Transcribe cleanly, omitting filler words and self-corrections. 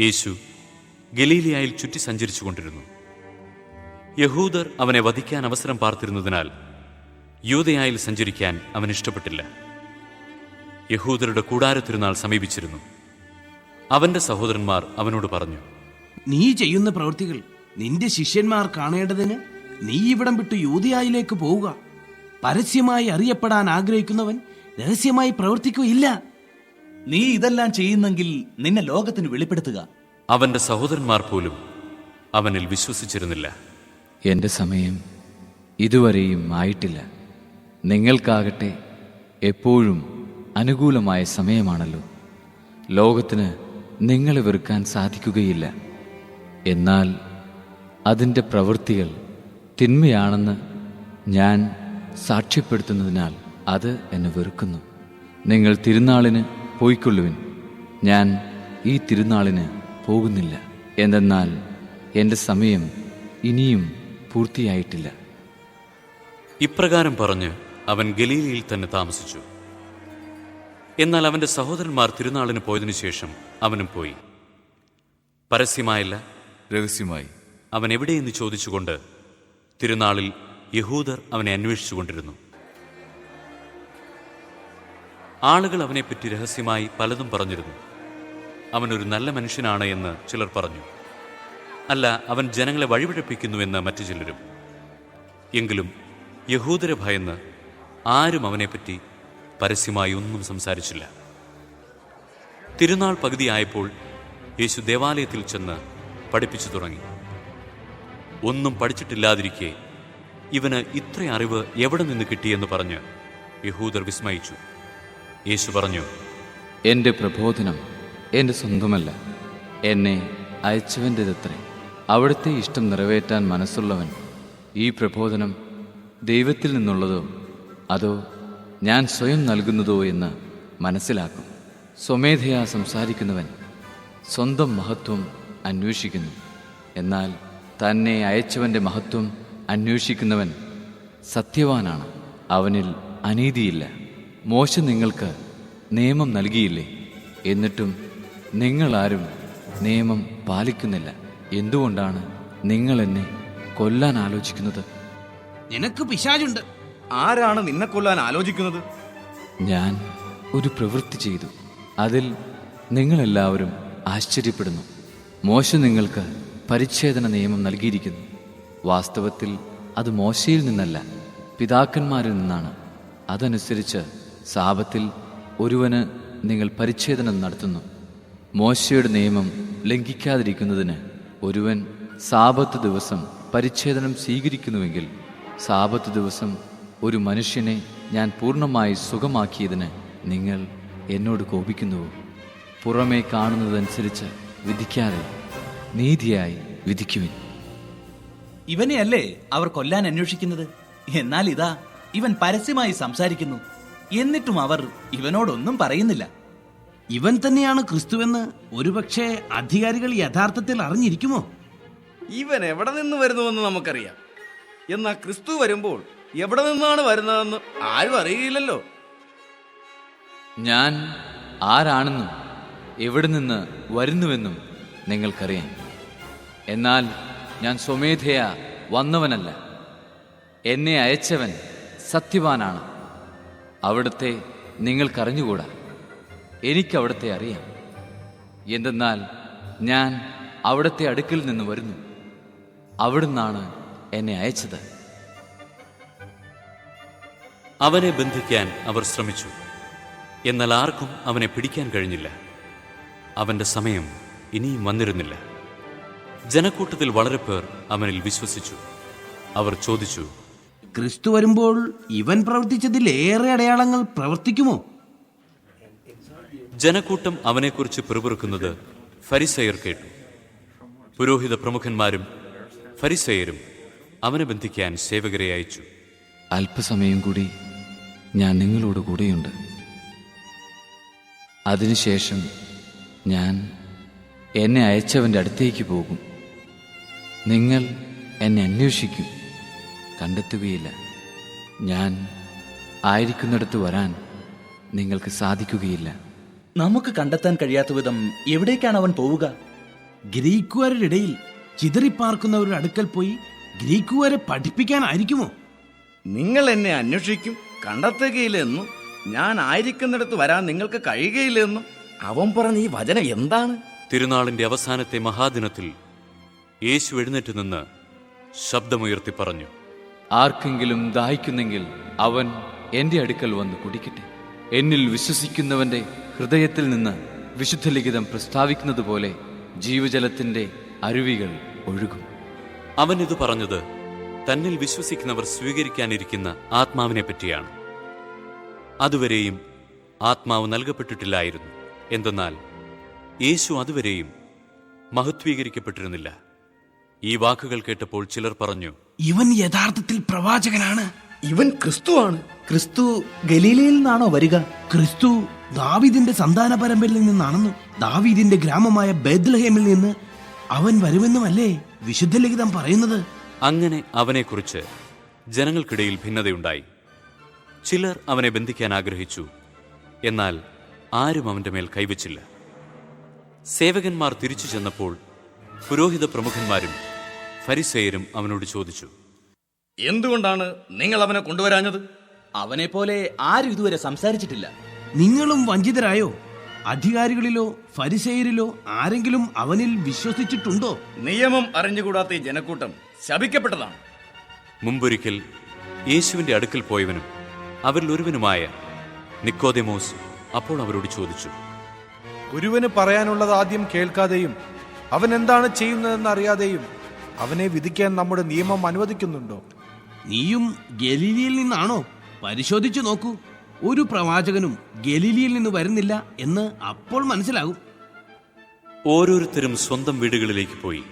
യേശു ഗലീലയായിൽ ചുറ്റി സഞ്ചരിച്ചു കൊണ്ടിരുന്നു. യഹൂദർ അവനെ വധിക്കാൻ അവസരം പാർത്തിരുന്നതിനാൽ യൂദയായിൽ സഞ്ചരിക്കാൻ അവൻ ഇഷ്ടപ്പെട്ടില്ല. യഹൂദരുടെ കൂടാരത്തിരുന്നാൾ സമീപിച്ചിരുന്നു. അവന്റെ സഹോദരന്മാർ അവനോട് പറഞ്ഞു, നീ ചെയ്യുന്ന പ്രവൃത്തികൾ നിന്റെ ശിഷ്യന്മാർ കാണേണ്ടതിന് നീ ഇവിടം വിട്ടു യൂദയായിലേക്ക് പോവുക. പരസ്യമായി അറിയപ്പെടാൻ ആഗ്രഹിക്കുന്നവൻ രഹസ്യമായി പ്രവർത്തിക്കുകയില്ല. നീ ഇതെല്ലാം ചെയ്യുന്നെങ്കിൽ നിന്നെ ലോകത്തിന് വെളിപ്പെടുത്തുക. അവന്റെ സഹോദരന്മാർ പോലും അവനിൽ വിശ്വസിച്ചിരുന്നില്ല. എൻ്റെ സമയം ഇതുവരെയും ആയിട്ടില്ല. നിങ്ങൾക്കാകട്ടെ എപ്പോഴും അനുകൂലമായ സമയമാണല്ലോ. ലോകത്തിന് നിങ്ങളെ വെറുക്കാൻ സാധിക്കുകയില്ല. എന്നാൽ അതിൻ്റെ പ്രവൃത്തികൾ തിന്മയാണെന്ന് ഞാൻ സാക്ഷ്യപ്പെടുത്തുന്നതിനാൽ അത് എന്നെ വെറുക്കുന്നു. നിങ്ങൾ തിരുനാളിന് പോയിക്കൊള്ളുവിൻ. ഞാൻ ഈ തിരുനാളിന് പോകുന്നില്ല. എന്തെന്നാൽ എൻ്റെ സമയം ഇനിയും പൂർത്തിയായിട്ടില്ല. ഇപ്രകാരം പറഞ്ഞ് അവൻ ഗലീലയിൽ തന്നെ താമസിച്ചു. എന്നാൽ അവന്റെ സഹോദരന്മാർ തിരുനാളിന് പോയതിനു ശേഷം അവനും പോയി. പരസ്യമായല്ല, രഹസ്യമായി. അവൻ എവിടെയെന്ന് ചോദിച്ചുകൊണ്ട് തിരുനാളിൽ യഹൂദർ അവനെ അന്വേഷിച്ചുകൊണ്ടിരുന്നു. ആളുകൾ അവനെപ്പറ്റി രഹസ്യമായി പലതും പറഞ്ഞിരുന്നു. അവനൊരു നല്ല മനുഷ്യനാണ് എന്ന് ചിലർ പറഞ്ഞു. അല്ല, അവൻ ജനങ്ങളെ വഴിപിഴപ്പിക്കുന്നുവെന്ന് മറ്റു ചിലരും. എങ്കിലും യഹൂദരെ ഭയന്ന് ആരും അവനെപ്പറ്റി പരസ്യമായി ഒന്നും സംസാരിച്ചില്ല. തിരുനാൾ പകുതിയായപ്പോൾ യേശു ദേവാലയത്തിൽ ചെന്ന് പഠിപ്പിച്ചു തുടങ്ങി. ഒന്നും പഠിച്ചിട്ടില്ലാതിരിക്കെ ഇവന് ഇത്ര അറിവ് എവിടെ നിന്ന് കിട്ടിയെന്ന് പറഞ്ഞ് യഹൂദർ വിസ്മയിച്ചു. യേശു പറഞ്ഞു, എൻ്റെ പ്രബോധനം എൻ്റെ സ്വന്തമല്ല, എന്നെ അയച്ചവൻ്റെതത്രേ. അവിടുത്തെ ഇഷ്ടം നിറവേറ്റാൻ മനസ്സുള്ളവൻ ഈ പ്രബോധനം ദൈവത്തിൽ നിന്നുള്ളതോ അതോ ഞാൻ സ്വയം നൽകുന്നതോ എന്ന് മനസ്സിലാക്കും. സ്വമേധയാ സംസാരിക്കുന്നവൻ സ്വന്തം മഹത്വം അന്വേഷിക്കുന്നു. എന്നാൽ തന്നെ അയച്ചവൻ്റെ മഹത്വം അന്വേഷിക്കുന്നവൻ സത്യവാനാണ്. അവനിൽ അനീതിയില്ല. മോശെ നിങ്ങൾക്ക് നിയമം നൽകിയില്ലേ? എന്നിട്ടും നിങ്ങളാരും നിയമം പാലിക്കുന്നില്ല. എന്തുകൊണ്ടാണ് നിങ്ങൾ എന്നെ കൊല്ലാൻ ആലോചിക്കുന്നത്? നിനക്ക് പിശാചുണ്ട്. ആരാണ് നിന്നെ കൊല്ലാൻ ആലോചിക്കുന്നത്? ഞാൻ ഒരു പ്രവൃത്തി ചെയ്തു, അതിൽ നിങ്ങളെല്ലാവരും ആശ്ചര്യപ്പെടുന്നു. മോശെ നിങ്ങൾക്ക് പരിച്ഛേദന നിയമം നൽകിയിരിക്കുന്നു. വാസ്തവത്തിൽ അത് മോശയിൽ നിന്നല്ല, പിതാക്കന്മാരിൽ നിന്നാണ്. അതനുസരിച്ച് സാബത്തിൽ ഒരുവന് നിങ്ങൾ പരിച്ഛേദനം നടത്തുന്നു. മോശയുടെ നിയമം ലംഘിക്കാതിരിക്കുന്നതിന് ഒരുവൻ സാബത്ത് ദിവസം പരിച്ഛേദനം സ്വീകരിക്കുന്നുവെങ്കിൽ സാബത്ത് ദിവസം ഒരു മനുഷ്യനെ ഞാൻ പൂർണ്ണമായി സുഖമാക്കിയതിന് നിങ്ങൾ എന്നോട് കോപിക്കുന്നുവോ? പുറമേ കാണുന്നതനുസരിച്ച് വിധിക്കാതെ നീതിയായി വിധിക്കുവിൻ. ഇവനെയല്ലേ അവർ കൊല്ലാൻ അന്വേഷിക്കുന്നത്? എന്നാൽ ഇതാ, ഇവൻ പരസ്യമായി സംസാരിക്കുന്നു. എന്നിട്ടും അവർ ഇവനോടൊന്നും പറയുന്നില്ല. ഇവൻ തന്നെയാണ് ക്രിസ്തുവെന്ന് ഒരുപക്ഷെ അധികാരികൾ യഥാർത്ഥത്തിൽ അറിഞ്ഞിരിക്കുമോ? ഇവൻ എവിടെ നിന്ന് വരുന്നുവെന്ന് നമുക്കറിയാം. എന്നാൽ ക്രിസ്തു വരുമ്പോൾ എവിടെ നിന്നാണ് വരുന്നതെന്ന് ആരും അറിയില്ലല്ലോ. ഞാൻ ആരാണെന്നും എവിടെ നിന്ന് വരുന്നുവെന്നും നിങ്ങൾക്കറിയാം. എന്നാൽ ഞാൻ സ്വമേധയാ വന്നവനല്ല, എന്നെ അയച്ചവൻ സത്യവാനാണ്. അവിടുത്തെ നിങ്ങൾക്കറിഞ്ഞുകൂടാ, എനിക്കവിടുത്തെ അറിയാം. എന്തെന്നാൽ ഞാൻ അവിടുത്തെ അടുക്കൽ നിന്ന് വരുന്നു, അവിടുന്നാണ് എന്നെ അയച്ചത്. അവനെ ബന്ധിക്കാൻ അവർ ശ്രമിച്ചു. എന്നാൽ ആർക്കും അവനെ പിടിക്കാൻ കഴിഞ്ഞില്ല. അവന്റെ സമയം ഇനിയും വന്നിരുന്നില്ല. ജനക്കൂട്ടത്തിൽ വളരെ പേർ അവനിൽ വിശ്വസിച്ചു. അവർ ചോദിച്ചു, ക്രിസ്തു വരുമ്പോൾ ഇവൻ പ്രവർത്തിച്ചതിൽ ഏറെ അടയാളങ്ങൾ പ്രവർത്തിക്കുമോ? ജനക്കൂട്ടം അവനെക്കുറിച്ച് പിറുപിറുക്കുന്നത് ഫരിസയർ കേട്ടു. പുരോഹിത പ്രമുഖന്മാരും ഫരിസയരും അവനെ ബന്ധിക്കാൻ സേവകരെ അയച്ചു. അല്പസമയം കൂടി ഞാൻ നിങ്ങളോട് കൂടെയുണ്ട്. അതിനുശേഷം ഞാൻ എന്നെ അയച്ചവൻ്റെ അടുത്തേക്ക് പോകും. നിങ്ങൾ എന്നെ അന്വേഷിക്കും, കണ്ടെത്തുകയില്ല. ഞാൻ ആയിരിക്കുന്നിടത്ത് വരാൻ നിങ്ങൾക്ക് സാധിക്കുകയില്ല. നമുക്ക് കണ്ടെത്താൻ കഴിയാത്ത വിധം എവിടേക്കാണ് അവൻ പോവുക? ഗ്രീക്കുകാരുടെ ഇടയിൽ ചിതറിപ്പാർക്കുന്നവരുടെ അടുക്കൽ പോയി ഗ്രീക്കുകാരെ പഠിപ്പിക്കാനായിരിക്കുമോ? നിങ്ങൾ എന്നെ അന്വേഷിക്കും, കണ്ടെത്തുകയില്ലെന്നും ഞാൻ ആയിരിക്കുന്നിടത്ത് വരാൻ നിങ്ങൾക്ക് കഴിയുകയില്ലെന്നും അവൻ പറഞ്ഞ ഈ വചനം എന്താണ്? തിരുനാളിന്റെ അവസാനത്തെ മഹാദിനത്തിൽ യേശു എഴുന്നേറ്റ് നിന്ന് ശബ്ദമുയർത്തി പറഞ്ഞു, ആർക്കെങ്കിലും ദാഹിക്കുന്നെങ്കിൽ അവൻ എൻ്റെ അടുക്കൽ വന്ന് കുടിക്കട്ടെ. എന്നിൽ വിശ്വസിക്കുന്നവന്റെ ഹൃദയത്തിൽ നിന്ന് വിശുദ്ധ ലിഖിതം പ്രസ്താവിക്കുന്നത് പോലെ ജീവജലത്തിന്റെ അരുവികൾ ഒഴുകും. അവൻ ഇത് പറഞ്ഞത് തന്നിൽ വിശ്വസിക്കുന്നവർ സ്വീകരിക്കാനിരിക്കുന്ന ആത്മാവിനെ പറ്റിയാണ്. അതുവരെയും ആത്മാവ് നൽകപ്പെട്ടിട്ടില്ലായിരുന്നു. എന്തെന്നാൽ യേശു അതുവരെയും മഹത്വീകരിക്കപ്പെട്ടിരുന്നില്ല. ഈ വാക്കുകൾ കേട്ടപ്പോൾ ചിലർ പറഞ്ഞു, ഇവൻ യഥാർത്ഥത്തിൽ പ്രവാചകനാണ്. ഇവൻ ക്രിസ്തുവാണ്. ക്രിസ്തു ഗലീലയിൽ നിന്നാണോ വരിക? ക്രിസ്തു ദാവീദിന്റെ സന്താന പരമ്പരയിൽ നിന്നാണെന്നും ദാവീദിന്റെ ഗ്രാമമായ ബേത്ലഹേമിൽ നിന്ന് അവൻ വരുമെന്നുമല്ലേ വിശുദ്ധ ലിഖിതം പറയുന്നത്? അങ്ങനെ അവനെക്കുറിച്ച് ജനങ്ങൾക്കിടയിൽ ഭിന്നതയുണ്ടായി. ചിലർ അവനെ ബന്ധിക്കാൻ ആഗ്രഹിച്ചു, എന്നാൽ ആരും അവന്റെ മേൽ കൈവച്ചില്ല. സേവകന്മാർ തിരിച്ചു ചെന്നപ്പോൾ പുരോഹിത പ്രമുഖന്മാരും ഫരിസേയരും അവനോട് ചോദിച്ചു, എന്തുകൊണ്ടാണ് നിങ്ങൾ അവനെ കൊണ്ടുവരാഞ്ഞത്? അവനെ പോലെ ആരും ഇതുവരെ സംസാരിച്ചിട്ടില്ല. നിങ്ങളും വഞ്ചിതരായോ? അധികാരികളിലോ ഫരിസേയരിലോ ആരെങ്കിലും അവനിൽ വിശ്വസിച്ചിട്ടുണ്ടോ? നിയമം അറിഞ്ഞുകൂടാത്ത ഈ ജനക്കൂട്ടം ശപിക്കപ്പെട്ടതാണ്. മുമ്പൊരിക്കൽ യേശുവിന്റെ അടുക്കൽ പോയവനും അവരിൽ ഒരുവനുമായ നിക്കോദെമോസ് അപ്പോൾ അവരോട് ചോദിച്ചു, ഒരുവന് പറയാനുള്ളത് ആദ്യം കേൾക്കാതെയും അവൻ എന്താണ് ചെയ്യുന്നതെന്ന് അറിയാതെയും അവനെ വിധിക്കാൻ നമ്മുടെ നിയമം അനുവദിക്കുന്നുണ്ടോ? നീയും ഗലീലിയിൽ നിന്നാണോ? പരിശോധിച്ചു നോക്കൂ, ഒരു പ്രവാചകനും ഗലീലിയിൽ നിന്ന് വരുന്നില്ല എന്ന് അപ്പോൾ മനസ്സിലാകും. ഓരോരുത്തരും സ്വന്തം വീടുകളിലേക്ക് പോയി.